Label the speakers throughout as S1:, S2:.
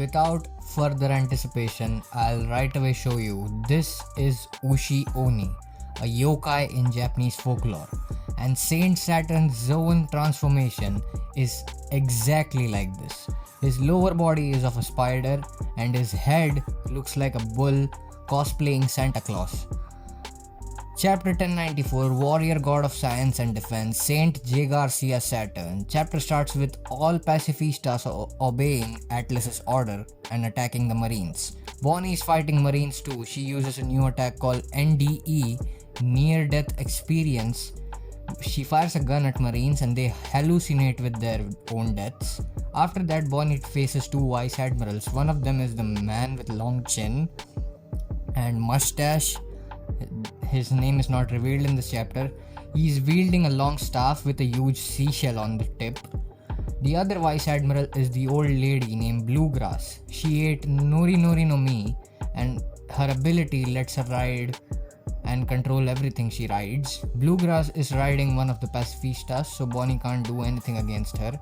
S1: without further anticipation, I'll right away show you. This is Ushi Oni, a yokai in Japanese folklore. And Saint Saturn's Zoan transformation is exactly like this. His lower body is of a spider and his head looks like a bull cosplaying Santa Claus. Chapter 1094, Warrior God of Science and Defense, Saint J. Garcia Saturn. Chapter starts with all pacifistas obeying Atlas's order and attacking the Marines. Bonnie is fighting Marines too. She uses a new attack called NDE, Near Death Experience. She fires a gun at Marines and they hallucinate with their own deaths. After that, Bonnie faces two Vice Admirals. One of them is the man with long chin and mustache. His name is not revealed in this chapter. He is wielding a long staff with a huge seashell on the tip. The other Vice Admiral is the old lady named Bluegrass. She ate Nori Nori no Mi and her ability lets her ride and control everything she rides. Bluegrass is riding one of the pacifistas, so Bonnie can't do anything against her.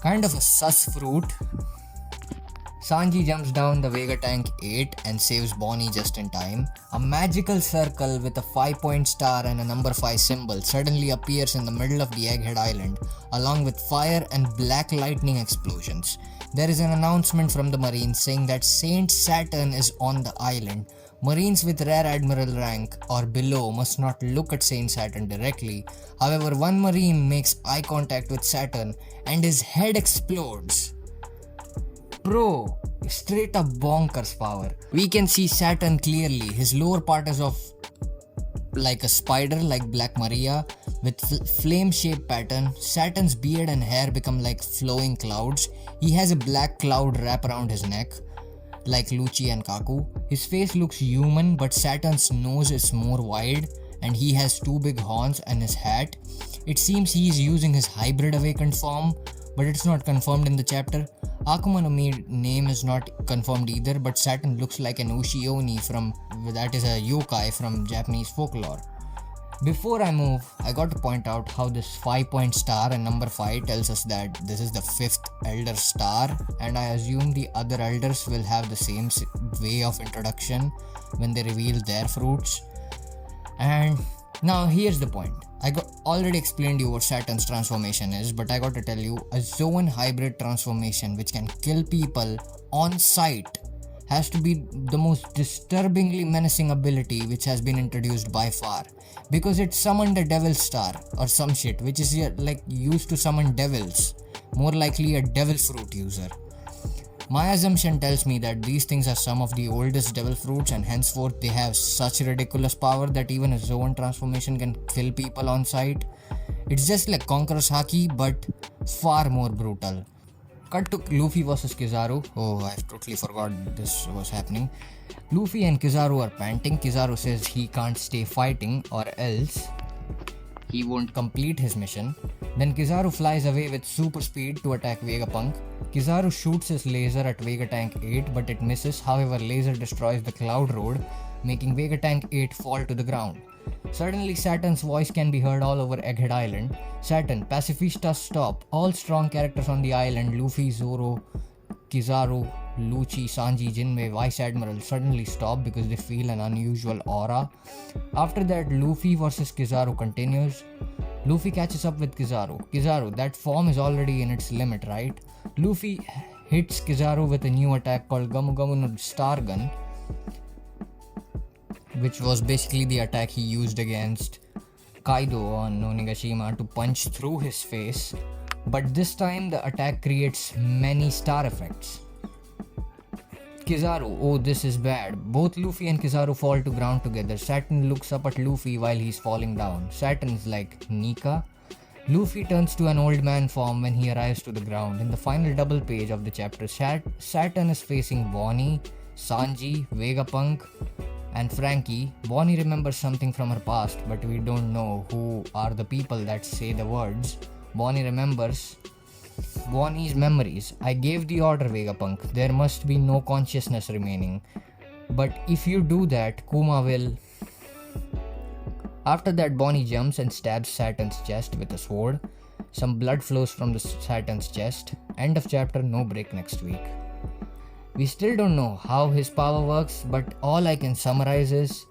S1: Kind of a sus fruit. Sanji jumps down the Vega Tank 8 and saves Bonnie just in time. A magical circle with a 5-point star and a number 5 symbol suddenly appears in the middle of the Egghead Island, along with fire and black lightning explosions. There is an announcement from the Marines saying that Saint Saturn is on the island. Marines with Rear Admiral rank or below must not look at Saint Saturn directly. However, one Marine makes eye contact with Saturn and his head explodes. Bro, straight up bonkers power. We can see Saturn clearly. His lower part is of like a spider, like Black Maria, with flame-shaped pattern. Saturn's beard and hair become like flowing clouds. He has a black cloud wrap around his neck, like Lucci and Kaku. His face looks human, but Saturn's nose is more wide, and he has two big horns and his hat. It seems he is using his hybrid awakened form, but it's not confirmed in the chapter. Akuma no Mi name is not confirmed either, but Saturn looks like an Ushi Oni that is a yokai from Japanese folklore. Before I move, I got to point out how this 5-point star and number 5 tells us that this is the 5th Elder Star, and I assume the other Elders will have the same way of introduction when they reveal their fruits. And now here's the point. I already explained you what Saturn's transformation is, but I got to tell you, a Zoan hybrid transformation which can kill people on sight has to be the most disturbingly menacing ability which has been introduced by far, because it summoned a devil star or some shit which is like used to summon devils, more likely a devil fruit user. My assumption tells me that these things are some of the oldest devil fruits and henceforth they have such ridiculous power that even a Zoan transformation can kill people on sight. It's just like Conqueror's Haki but far more brutal. Cut to Luffy vs Kizaru. Oh, I totally forgot this was happening. Luffy and Kizaru are panting. Kizaru says he can't stay fighting or else he won't complete his mission. Then Kizaru flies away with super speed to attack Vegapunk. Kizaru shoots his laser at Vegatank 8 but it misses. However, laser destroys the Cloud Road, making Vegatank 8 fall to the ground. Suddenly, Saturn's voice can be heard all over Egghead Island. Saturn, pacifistas stop. All strong characters on the island, Luffy, Zoro, Kizaru, Lucci, Sanji, Jinbei, Vice Admiral, suddenly stop because they feel an unusual aura. After that, Luffy vs Kizaru continues. Luffy catches up with Kizaru. Kizaru, that form is already in its limit, right? Luffy hits Kizaru with a new attack called Gamu Gamu no Star Gun, which was basically the attack he used against Kaido on Onigashima to punch through his face. But this time the attack creates many star effects. Kizaru, oh this is bad. Both Luffy and Kizaru fall to ground together. Saturn looks up at Luffy while he's falling down. Saturn's like, Nika? Luffy turns to an old man form when he arrives to the ground. In the final double page of the chapter, Saturn is facing Bonnie, Sanji, Vegapunk, and Frankie. Bonnie remembers something from her past, but we don't know who are the people that say the words. Bonnie remembers Bonnie's memories. I gave the order, Vegapunk. There must be no consciousness remaining. But if you do that, Kuma will... After that, Bonnie jumps and stabs Saturn's chest with a sword. Some blood flows from the Saturn's chest. End of chapter, no break next week. We still don't know how his power works, but all I can summarize is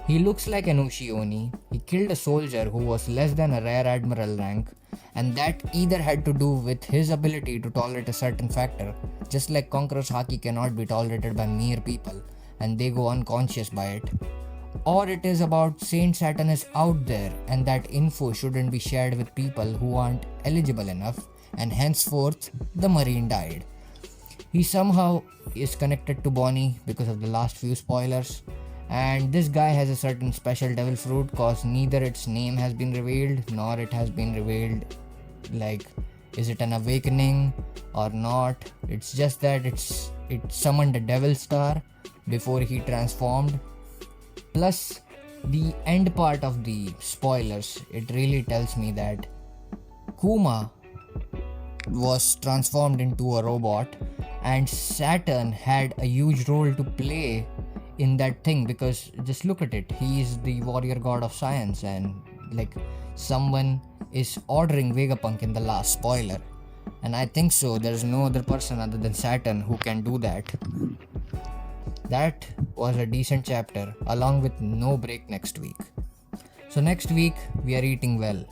S1: he looks like an Ushi-Oni. He killed a soldier who was less than a rare admiral rank, and that either had to do with his ability to tolerate a certain factor, just like Conqueror's Haki cannot be tolerated by mere people and they go unconscious by it, or it is about Saint Saturn is out there and that info shouldn't be shared with people who aren't eligible enough, and henceforth the Marine died. He somehow is connected to Bonnie because of the last few spoilers, and this guy has a certain special devil fruit cause neither its name has been revealed nor it has been revealed, like is it an awakening or not. It's just that it summoned a devil star before he transformed. Plus the end part of the spoilers, it really tells me that Kuma was transformed into a robot and Saturn had a huge role to play in that thing, because just look at it, he is the warrior god of science, and like someone is ordering Vegapunk in the last spoiler, and I think so there's no other person other than Saturn who can do that. That was a decent chapter along with no break next week. So next week we are eating well.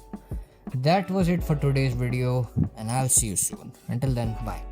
S1: That was it for today's video, and I'll see you soon. Until then, bye.